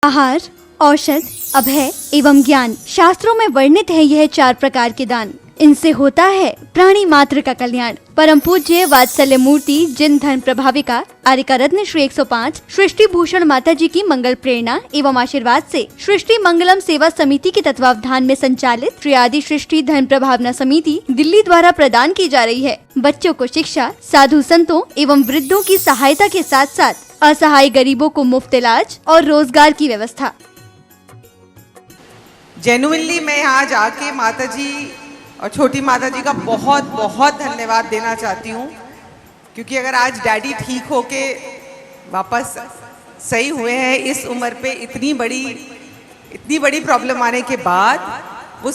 आहार, औषध, अभय एवं ज्ञान शास्त्रों में वर्णित है यह 4 प्रकार के दान। इनसे होता है प्राणी मात्र का कल्याण। परम पूज्य वात्सल्य मूर्ति जिन धर्म प्रभाविका आर्यका रत्न श्री 105 सृष्टि भूषण माता जी की मंगल प्रेरणा एवं आशीर्वाद से सृष्टि मंगलम सेवा समिति के तत्वावधान में संचालित श्री आदि सृष्टि धर्म प्रभावना समिति दिल्ली द्वारा प्रदान की जा रही है। बच्चों को शिक्षा, साधु संतों एवं वृद्धों की सहायता के साथ साथ असहाय गरीबों को मुफ्त इलाज और रोजगार की व्यवस्था। जेन्युइनली मैं यहाँ जाके माता जी और छोटी माता जी का बहुत बहुत धन्यवाद देना चाहती हूँ, क्योंकि अगर आज डैडी ठीक होके वापस सही हुए हैं इस उम्र पे इतनी बड़ी प्रॉब्लम आने के बाद, वो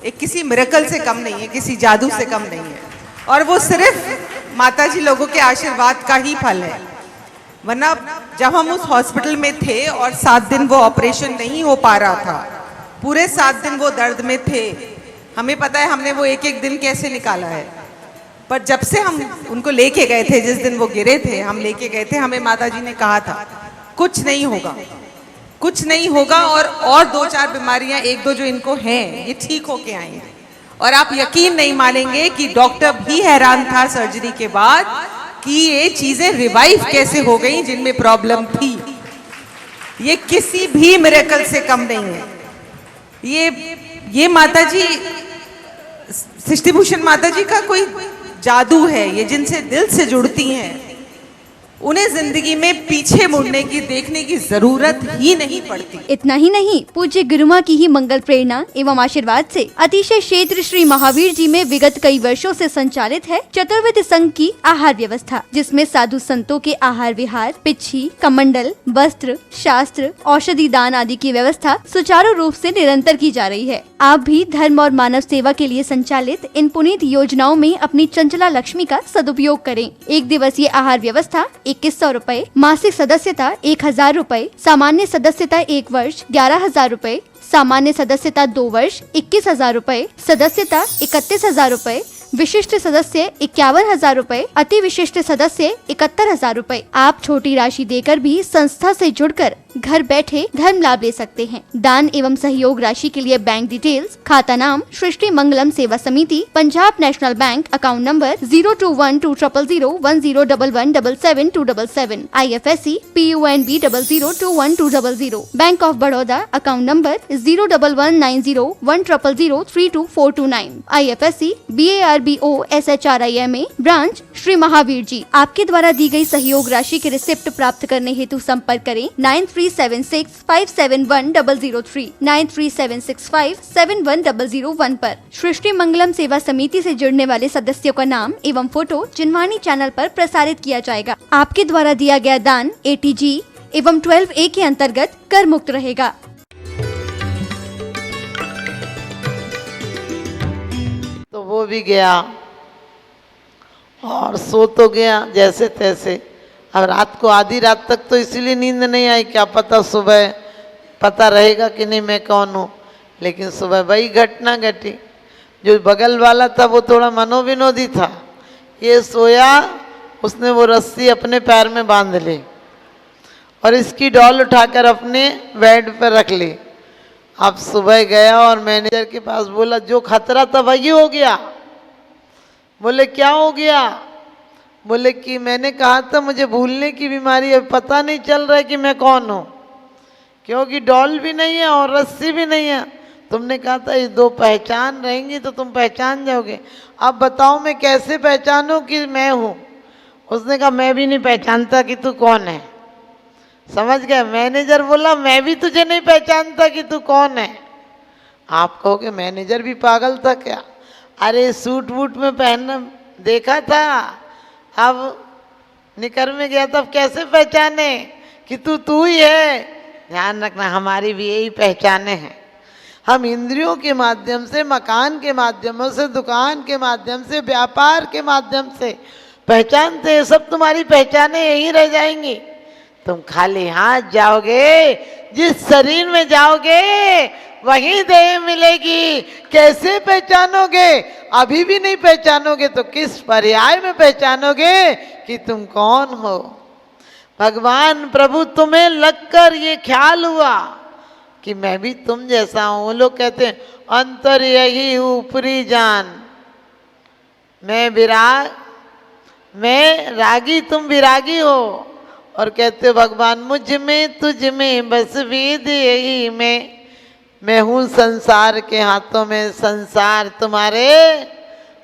एक किसी मिरेकल से कम नहीं है, किसी जादू से कम नहीं है, और वो सिर्फ माता जी लोगों के आशीर्वाद का ही फल है। वरना जब हम उस हॉस्पिटल में थे और 7 दिन वो ऑपरेशन नहीं हो पा रहा था, पूरे 7 दिन वो दर्द में थे, हमें पता है हमने वो एक एक दिन कैसे निकाला है। पर जब से हम उनको लेके गए थे, जिस दिन वो गिरे थे हम लेके गए थे, हमें माता जी ने कहा था कुछ नहीं होगा, कुछ नहीं होगा, और 2-4 बीमारियां 1-2 जो इनको हैं ये ठीक होके आई हैं। और आप यकीन नहीं मानेंगे कि डॉक्टर भी हैरान था सर्जरी के बाद कि ये चीजें रिवाइव कैसे हो गई जिनमें प्रॉब्लम थी। ये किसी भी मिरेकल से कम नहीं है। ये माता जी, सृष्टि भूषण माता जी का कोई जादू है। ये जिनसे दिल से जुड़ती हैं उन्हें जिंदगी में पीछे मुड़ने की, देखने की जरूरत ही नहीं पड़ती। इतना ही नहीं, पूज्य गुरुमा की ही मंगल प्रेरणा एवं आशीर्वाद से अतिशय क्षेत्र श्री महावीर जी में विगत कई वर्षों से संचालित है चतुर्विध संघ की आहार व्यवस्था, जिसमें साधु संतों के आहार विहार, पिच्छी, कमंडल, वस्त्र, शास्त्र, औषधि दान आदि की व्यवस्था सुचारू रूप से निरंतर की जा रही है। आप भी धर्म और मानव सेवा के लिए संचालित इन पुनीत योजनाओं में अपनी चंचला लक्ष्मी का सदुपयोग करें। 1 दिवसीय आहार व्यवस्था 2100 रूपए, मासिक सदस्यता 1000 रूपए, सामान्य सदस्यता 1 वर्ष 11,000 रूपए, सामान्य सदस्यता 2 वर्ष 21,000 रूपए, सदस्यता 31,000 रूपए, विशिष्ट सदस्य 51,000 रूपए, अति विशिष्ट सदस्य 71,000 रूपए। आप छोटी राशि देकर भी संस्था से जुड़कर घर बैठे धर्म लाभ ले सकते हैं। दान एवं सहयोग राशि के लिए बैंक डिटेल्स, खाता नाम सृष्टि Mangalam Seva Samiti, Punjab National Bank, account number 021200101177 IFSC PUNB 002120, Bank of Baroda, account number 0119010032429 IFSC BARBO SHRIMA, branch Shri Mahavir ji. आपके द्वारा दी गई सहयोग राशि के रिसिप्ट प्राप्त करने हेतु संपर्क करें 9376571003 9376571001 पर। सृष्टि मंगलम सेवा समिति से जुड़ने वाले सदस्यों का नाम एवं फोटो जिनवाणी चैनल पर प्रसारित किया जाएगा। आपके द्वारा दिया गया दान ATG एवं 12A के अंतर्गत कर मुक्त रहेगा। तो वो भी गया और सो तो गया जैसे तैसे। अब रात को आधी रात तक तो इसीलिए नींद नहीं आई, क्या पता सुबह पता रहेगा कि नहीं मैं कौन हूँ। लेकिन सुबह वही घटना घटी। जो बगल वाला था वो थोड़ा मनोविनोदी था। ये सोया, उसने वो रस्सी अपने पैर में बांध ली और इसकी डॉल उठाकर अपने बेड पर रख ली। अब सुबह गया और मैनेजर के पास बोला जो खतरा था वही हो गया। बोले क्या हो गया? बोले कि मैंने कहा था मुझे भूलने की बीमारी है, पता नहीं चल रहा है कि मैं कौन हूँ, क्योंकि डॉल भी नहीं है और रस्सी भी नहीं है। तुमने कहा था ये 2 पहचान रहेंगी तो तुम पहचान जाओगे। अब बताओ मैं कैसे पहचानूं कि मैं हूँ? उसने कहा मैं भी नहीं पहचानता कि तू कौन है। समझ गए? मैनेजर बोला मैं भी तुझे नहीं पहचानता कि तू कौन है। आप कहोगे मैनेजर भी पागल था क्या? अरे सूट वूट में पहनना देखा था, अब निकर में गया तब कैसे पहचाने कि तू ही है? ध्यान रखना हमारी भी यही पहचाने हैं। हम इंद्रियों के माध्यम से, मकान के माध्यम से, दुकान के माध्यम से, व्यापार के माध्यम से पहचानते हैं। सब तुम्हारी पहचाने यही रह जाएंगी। तुम खाली हाथ जाओगे, जिस शरीर में जाओगे वही देह मिलेगी। कैसे पहचानोगे? अभी भी नहीं पहचानोगे तो किस पर्याय में पहचानोगे कि तुम कौन हो? भगवान प्रभु तुम्हें लगकर ये ख्याल हुआ कि मैं भी तुम जैसा हूं। वो लोग कहते हैं अंतर यही ऊपरी जान, मैं रागी तुम विरागी हो। और कहते हो भगवान मुझ में तुझ में बस वेद यही मैं हूं संसार के हाथों में, संसार तुम्हारे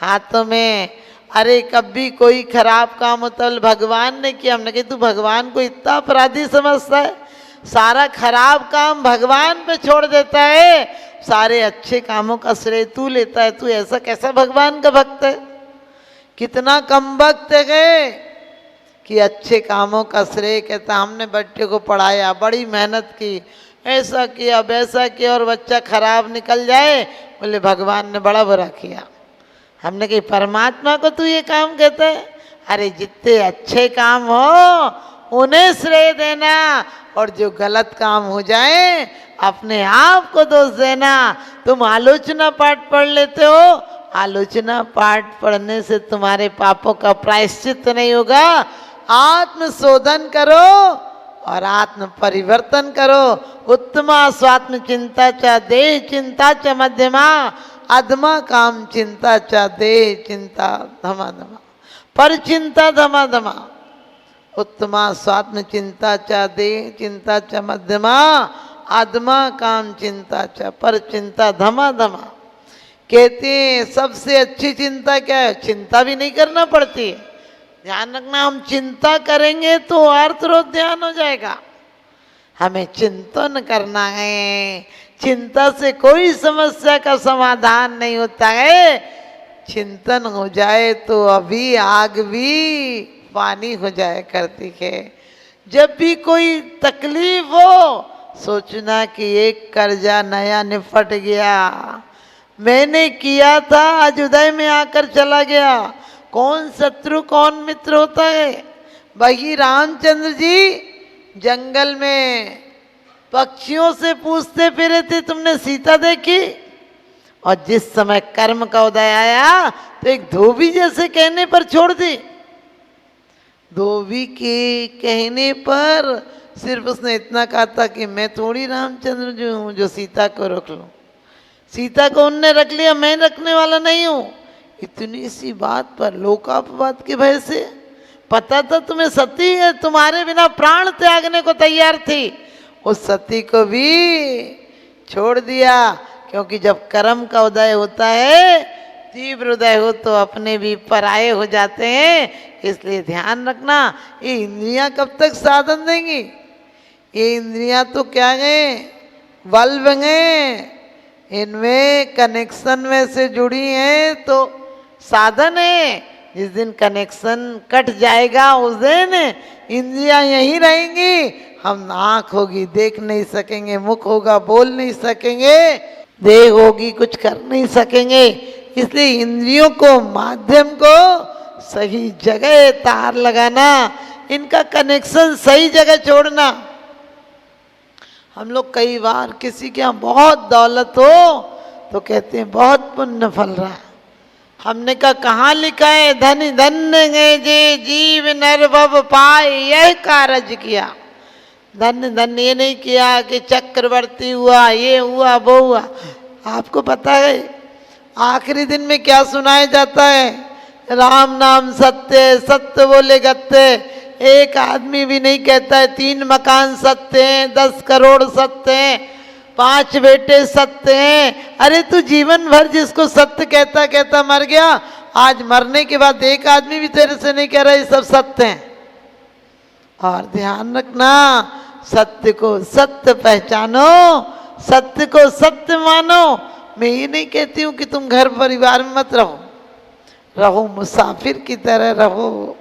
हाथों में। अरे कभी कोई खराब काम होता है भगवान ने किया, हमने कहा तू भगवान को इतना अपराधी समझता है, सारा खराब काम भगवान पे छोड़ देता है, सारे अच्छे कामों का श्रेय तू लेता है, तू ऐसा कैसा भगवान का भक्त है। कितना कम भक्त है कि अच्छे कामों का श्रेय कहता हमने बच्चे को पढ़ाया, बड़ी मेहनत की, ऐसा किया वैसा किया और बच्चा खराब निकल जाए, बोले भगवान ने बड़ा बुरा किया। हमने कही परमात्मा को तू ये काम कहता है? अरे जितने अच्छे काम हो उन्हें श्रेय देना और जो गलत काम हो जाए अपने आप को दोष देना। तुम आलोचना पाठ पढ़ लेते हो, आलोचना पाठ पढ़ने से तुम्हारे पापों का प्रायश्चित नहीं होगा। आत्मशोधन करो और आत्म परिवर्तन करो। उत्तमा स्वात्म चिंता च देह चिंता च मध्यमा, अधमा काम चिंता च देह चिंता धमा धमा, पर चिंता धमा धमा। उत्तमा स्वात्म चिंता च देह चिंता च मध्यमा, अधमा काम चिंता च पर चिंता धमा धमा। कहते हैं सबसे अच्छी चिंता क्या है? चिंता भी नहीं करना पड़ती है। ध्यान रखना, हम चिंता करेंगे तो आर्तरोध ध्यान हो जाएगा। हमें चिंतन करना है। चिंता से कोई समस्या का समाधान नहीं होता है। चिंतन हो जाए तो अभी आग भी पानी हो जाए करती है। जब भी कोई तकलीफ हो सोचना कि एक कर्जा नया निपट गया, मैंने किया था आज उदय में आकर चला गया। कौन शत्रु कौन मित्र होता है? वही रामचंद्र जी जंगल में पक्षियों से पूछते फिरे थे तुमने सीता देखी? और जिस समय कर्म का उदय आया तो एक धोबी जैसे कहने पर छोड़ दी। धोबी के कहने पर सिर्फ उसने इतना कहा था कि मैं थोड़ी रामचंद्र जो हूँ जो सीता को रोक लूँ। सीता को उनने रख लिया, मैं रखने वाला नहीं हूँ। इतनी सी बात पर लोकापवाद के भय से, पता था तुम्हें सती है, तुम्हारे बिना प्राण त्यागने को तैयार थी, उस सती को भी छोड़ दिया। क्योंकि जब कर्म का उदय होता है, तीव्र उदय हो तो अपने भी पराये हो जाते हैं। इसलिए ध्यान रखना, ये इंद्रियां कब तक साधन देंगी? ये इंद्रियां तो क्या गए, बल्ब गए, इनमें कनेक्शन में से जुड़ी हैं तो साधन है। जिस दिन कनेक्शन कट जाएगा उस दिन इंद्रियां यहीं रहेंगी। हम आँख होगी देख नहीं सकेंगे, मुख होगा बोल नहीं सकेंगे, देह होगी कुछ कर नहीं सकेंगे। इसलिए इंद्रियों को माध्यम को सही जगह तार लगाना, इनका कनेक्शन सही जगह छोड़ना। हम लोग कई बार किसी के यहाँ बहुत दौलत हो तो कहते हैं बहुत पुण्य फल रहा है। हमने कहा कहाँ लिखा है धन धन्य गए जे जीव नर भव पाए, यह कार्य किया। धन्य धन्य ये नहीं किया कि चक्रवर्ती हुआ, ये हुआ वो हुआ। आपको पता है आखिरी दिन में क्या सुनाया जाता है? राम नाम सत्य, सत्य बोले गत्ते। एक आदमी भी नहीं कहता है 3 मकान सत्य हैं, 10 करोड़ सत्य हैं, 5 बेटे सत्य हैं। अरे तू जीवन भर जिसको सत्य कहता कहता मर गया, आज मरने के बाद एक आदमी भी तेरे से नहीं कह रहा ये सब सत्य हैं। और ध्यान रखना, सत्य को सत्य पहचानो, सत्य को सत्य मानो। मैं ये नहीं कहती हूँ कि तुम घर परिवार में मत रहो, रहो मुसाफिर की तरह रहो,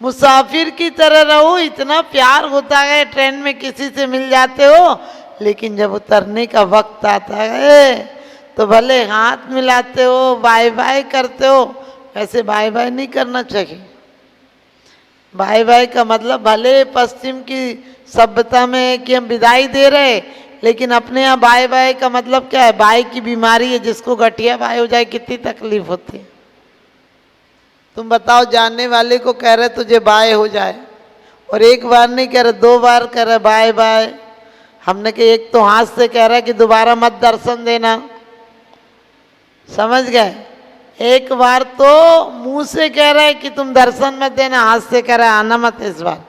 मुसाफिर की तरह रहो। इतना प्यार होता है, ट्रेन में किसी से मिल जाते हो, लेकिन जब उतरने का वक्त आता है तो भले हाथ मिलाते हो, बाय बाय करते हो, वैसे बाय बाय नहीं करना चाहिए। बाय बाय का मतलब भले पश्चिम की सभ्यता में है कि हम विदाई दे रहे, लेकिन अपने यहाँ बाय बाय का मतलब क्या है? बाय की बीमारी है, जिसको गठिया बाय हो जाए कितनी तकलीफ होती है। तुम बताओ, जानने वाले को कह रहे तुझे बाय हो जाए और एक बार नहीं कह रहे, 2 बार कह रहे बाय बाय। हमने कहा एक तो हाथ से कह रहा है कि दोबारा मत दर्शन देना, समझ गए। एक बार तो मुंह से कह रहा है कि तुम दर्शन मत देना, हाथ से कह रहा है आना मत इस बार।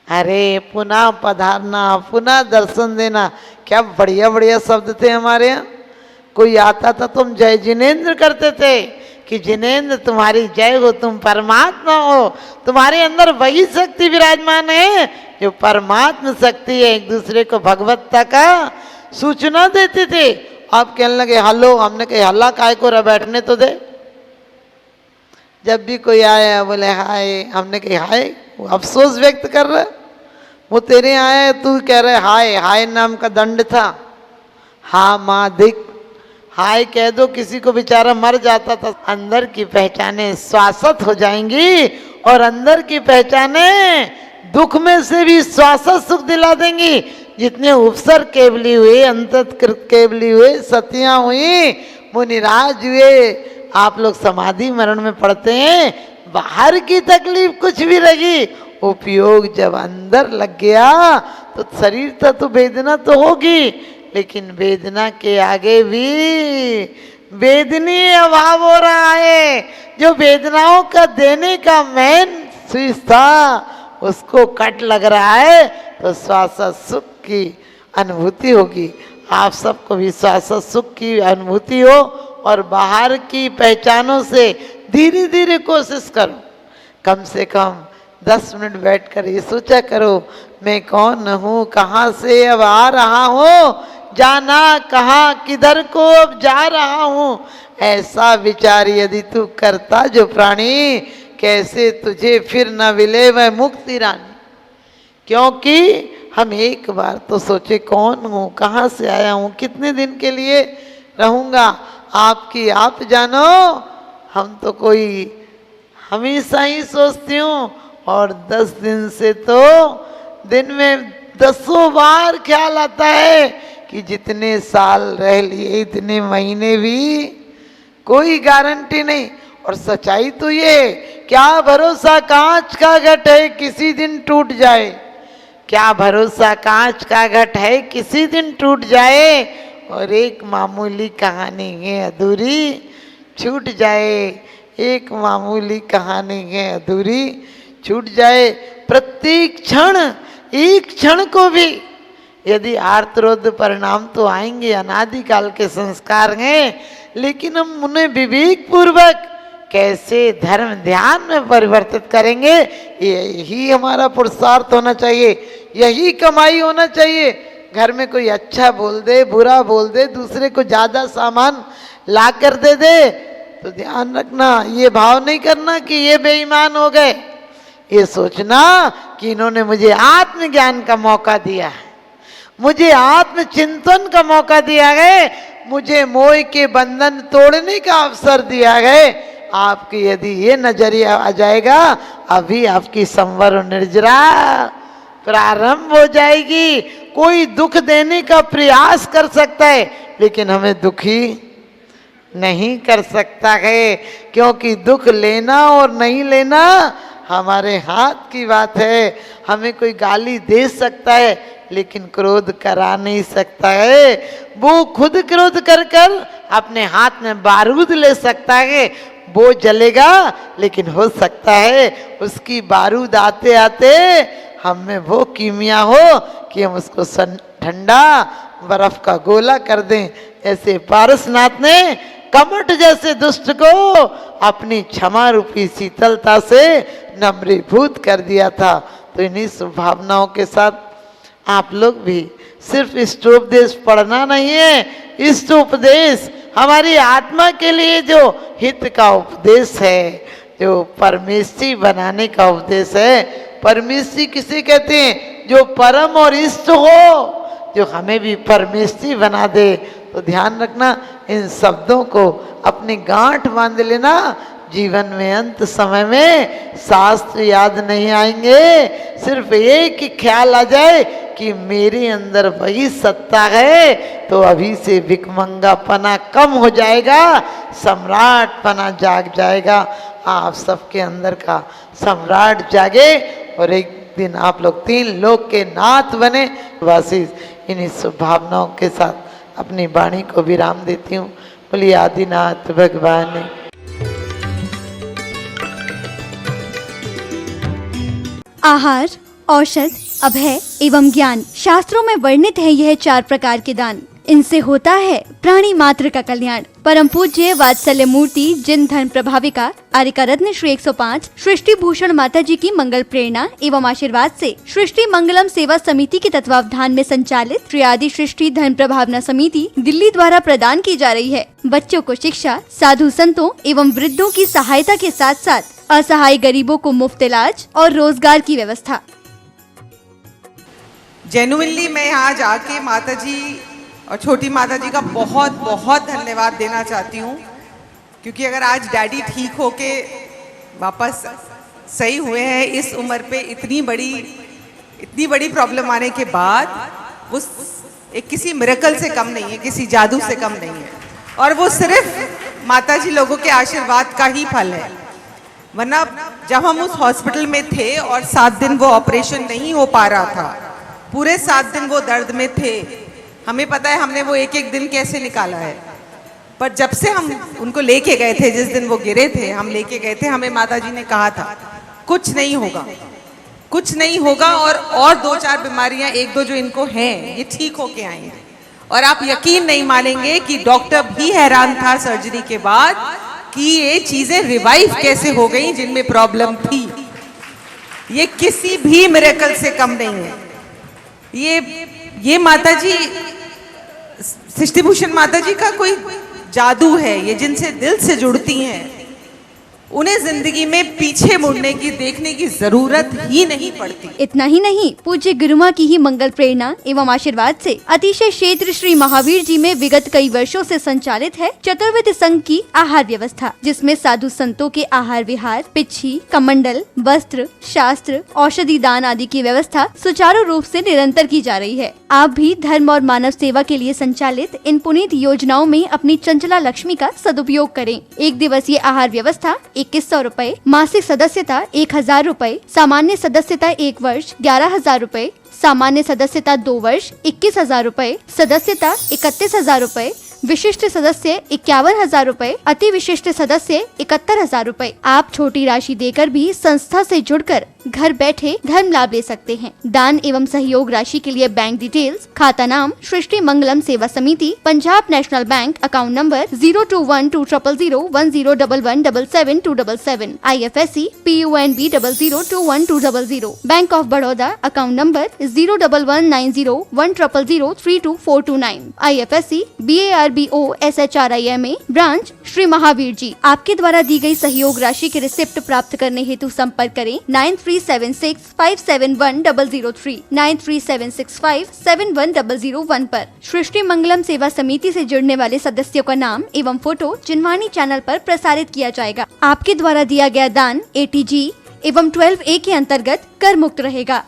अरे पुनः पधारना, पुनः दर्शन देना, क्या बढ़िया बढ़िया शब्द थे हमारे यहाँ। कोई आता था तो हम जय जिनेन्द्र करते थे कि जिनेन्द्र तुम्हारी जय हो, तुम परमात्मा हो, तुम्हारे अंदर वही शक्ति विराजमान है जो परमात्मा शक्ति है। एक दूसरे को भगवत्ता का सूचना देते थे। आप कहने लगे हलो, हमने कहा हल्ला काय को, रहा बैठने तो दे। जब भी कोई आया बोले हाय, हमने कहा हाय, वो अफसोस व्यक्त कर रहा है। वो तेरे आया तू कह रहे हाय, हाय नाम का दंड था। हाँ माँ दिख, हाय कह दो किसी को, बेचारा मर जाता था। अंदर की पहचाने शाश्वत हो जाएंगी और अंदर की पहचाने दुख में से भी शाश्वत सुख दिला देंगी। जितने उपसर केवली हुए, अंतकृत केवली हुए, सतियां हुई, मुनिराज हुए, आप लोग समाधि मरण में पढ़ते हैं, बाहर की तकलीफ कुछ भी लगी, उपयोग जब अंदर लग गया तो शरीर था तो वेदना तो होगी, लेकिन वेदना के आगे भी वेदनीय अभाव हो रहा है। जो वेदनाओं का देने का मेन स्विच था उसको कट लग रहा है तो शाश्वत सुख की अनुभूति होगी। आप सबको भी शाश्वत सुख की अनुभूति हो और बाहर की पहचानों से धीरे धीरे कोशिश करो। कम से कम 10 मिनट बैठकर ये सोचा करो मैं कौन हूँ, कहाँ से अब आ रहा हूँ, जाना कहाँ, किधर को अब जा रहा हूँ। ऐसा विचार यदि तू करता जो प्राणी, कैसे तुझे फिर न मिले वह मुक्ति रानी। क्योंकि हम एक बार तो सोचे कौन हूँ, कहाँ से आया हूँ, कितने दिन के लिए रहूँगा, आपकी आप जानो। हम तो कोई हमेशा ही सोचती हूँ और 10 दिन से तो दिन में 10 बार ख्याल आता है कि जितने साल रह लिए इतने महीने भी कोई गारंटी नहीं। और सच्चाई तो ये, क्या भरोसा कांच का घट है किसी दिन टूट जाए, क्या भरोसा कांच का घट है किसी दिन टूट जाए, और एक मामूली कहानी है अधूरी छूट जाए, एक मामूली कहानी है अधूरी छूट जाए। प्रत्येक क्षण, एक क्षण को भी यदि आर्तरोध परिणाम तो आएंगे, अनादिकाल के संस्कार हैं, लेकिन हम उन्हें विवेक पूर्वक कैसे धर्म ध्यान में परिवर्तित करेंगे, यही हमारा पुरुषार्थ होना चाहिए, यही कमाई होना चाहिए। घर में कोई अच्छा बोल दे, बुरा बोल दे, दूसरे को ज्यादा सामान ला कर दे दे, तो ध्यान रखना, ये भाव नहीं करना कि ये बेईमान हो गए, ये सोचना कि इन्होंने मुझे आत्मज्ञान का मौका दिया है, मुझे आत्मचिंतन का मौका दिया है, मुझे मोह के बंधन तोड़ने का अवसर दिया है। आपकी यदि ये नजरिया आ जाएगा, अभी आपकी संवर और निर्जरा प्रारंभ हो जाएगी। कोई दुख देने का प्रयास कर सकता है लेकिन हमें दुखी नहीं कर सकता है, क्योंकि दुख लेना और नहीं लेना हमारे हाथ की बात है। हमें कोई गाली दे सकता है लेकिन क्रोध करा नहीं सकता है। वो खुद क्रोध कर कर अपने हाथ में बारूद ले सकता है, वो जलेगा, लेकिन हो सकता है उसकी बारूद आते आते हम में वो कीमिया हो कि हम उसको ठंडा बर्फ का गोला कर दें। ऐसे पारसनाथ ने कमट जैसे दुष्ट को अपनी क्षमा रूपी शीतलता से नम्रीभूत कर दिया था। तो इन्हीं स्वभावनाओं के साथ आप लोग भी सिर्फ इष्टोपदेश पढ़ना नहीं है, इष्टोपदेश हमारी आत्मा के लिए जो हित का उपदेश है, जो परमेष्ठी बनाने का उपदेश है। परमेष्ठी किसे कहते हैं? जो परम और इष्ट हो, जो हमें भी परमेष्ठी बना दे। तो ध्यान रखना, इन शब्दों को अपनी गांठ बांध लेना। जीवन में अंत समय में शास्त्र याद नहीं आएंगे, सिर्फ एक ही ख्याल आ जाए कि मेरे अंदर वही सत्ता है, तो अभी से भिखमंगापना कम हो जाएगा, सम्राटपना जाग जाएगा। आप सबके अंदर का सम्राट जागे और एक दिन आप लोग 3 लोग के नाथ बने। आशीष इन्हीं शुभ भावनाओं के साथ अपनी वाणी को विराम देती हूँ। बोलिए आदिनाथ भगवान। आहार, औषध, अभय एवं ज्ञान शास्त्रों में वर्णित है यह 4 प्रकार के दान। इनसे होता है प्राणी मात्र का कल्याण। परम पूज्य वात्सल्य मूर्ति जिन धर्म प्रभाविका आर्यका रत्न श्री 105 सृष्टि भूषण माता जी की मंगल प्रेरणा एवं आशीर्वाद से सृष्टि मंगलम सेवा समिति के तत्वावधान में संचालित श्री आदि सृष्टि धर्म प्रभावना समिति दिल्ली द्वारा प्रदान की जा रही है। बच्चों को शिक्षा, साधु संतों एवं वृद्धों की सहायता के साथ साथ असहाय गरीबों को मुफ्त इलाज और रोजगार की व्यवस्था। जेन्युइनली मैं यहाँ जाके माता जी और छोटी माता जी का बहुत बहुत धन्यवाद देना चाहती हूँ, क्योंकि अगर आज डैडी ठीक होके वापस सही हुए हैं इस उम्र पे इतनी बड़ी प्रॉब्लम आने के बाद, वो एक किसी मिरेकल से कम नहीं है, किसी जादू से कम नहीं है, और वो सिर्फ माता जी लोगों के आशीर्वाद का ही फल है। वरना जब हम उस हॉस्पिटल में थे और 7 दिन वो ऑपरेशन नहीं हो पा रहा था, पूरे 7 दिन वो दर्द में थे, हमें पता है हमने वो एक एक दिन कैसे निकाला है। पर जब से हम उनको लेके गए थे, जिस दिन वो गिरे थे हम लेके गए थे, हमें माताजी ने कहा था कुछ नहीं होगा, कुछ नहीं होगा, और 2-4 बीमारियां 1-2 जो इनको हैं ये ठीक होके आएंगे। और आप यकीन नहीं मानेंगे कि डॉक्टर भी हैरान था सर्जरी के बाद कि ये चीजें रिवाइव कैसे हो गई जिनमें प्रॉब्लम थी। ये किसी भी मिरेकल से कम नहीं है। ये माता जी, सृष्टि भूषण माता जी का कोई जादू है। ये जिनसे दिल से जुड़ती हैं उन्हें जिंदगी में पीछे मुड़ने की, देखने की जरूरत ही नहीं पड़ती। इतना ही नहीं, पूज्य गुरुमा की ही मंगल प्रेरणा एवं आशीर्वाद से अतिशय क्षेत्र श्री महावीर जी में विगत कई वर्षों से संचालित है चतुर्विध संघ की आहार व्यवस्था, जिसमें साधु संतों के आहार विहार, पिच्छी, कमंडल, वस्त्र, शास्त्र, औषधि दान आदि की व्यवस्था सुचारू रूप से निरंतर की जा रही है। आप भी धर्म और मानव सेवा के लिए संचालित इन पुनीत योजनाओं में अपनी चंचला लक्ष्मी का सदुपयोग करें। 1 दिवसीय आहार व्यवस्था 2100 रूपए, मासिक सदस्यता 1000 रूपए, सामान्य सदस्यता 1 वर्ष 11,000 रूपए, सामान्य सदस्यता 2 वर्ष 21,000 रूपए, सदस्यता 31,000 रूपए, विशिष्ट सदस्य 51,000 रूपए, अति विशिष्ट सदस्य 71,000 रूपए। आप छोटी राशि देकर भी संस्था से जुड़कर घर बैठे धर्म लाभ ले सकते हैं। दान एवं सहयोग राशि के लिए बैंक डिटेल्स, खाता नाम सृष्टि Mangalam Seva Samiti, Punjab National Bank, account number 02120010117777, IFSC PUNB 00212000, Bank of Baroda, account number 011901000324229, IFSC BARBO SHRIMA, branch Shri Mahavir ji. आपके द्वारा दी गई सहयोग राशि के रिसिप्ट प्राप्त करने हेतु संपर्क करें 9376571003, 9376571001 पर। सृष्टि मंगलम सेवा समिति से जुड़ने वाले सदस्यों का नाम एवं फोटो जिनवाणी चैनल पर प्रसारित किया जाएगा। आपके द्वारा दिया गया दान ATG एवं 12A के अंतर्गत कर मुक्त रहेगा।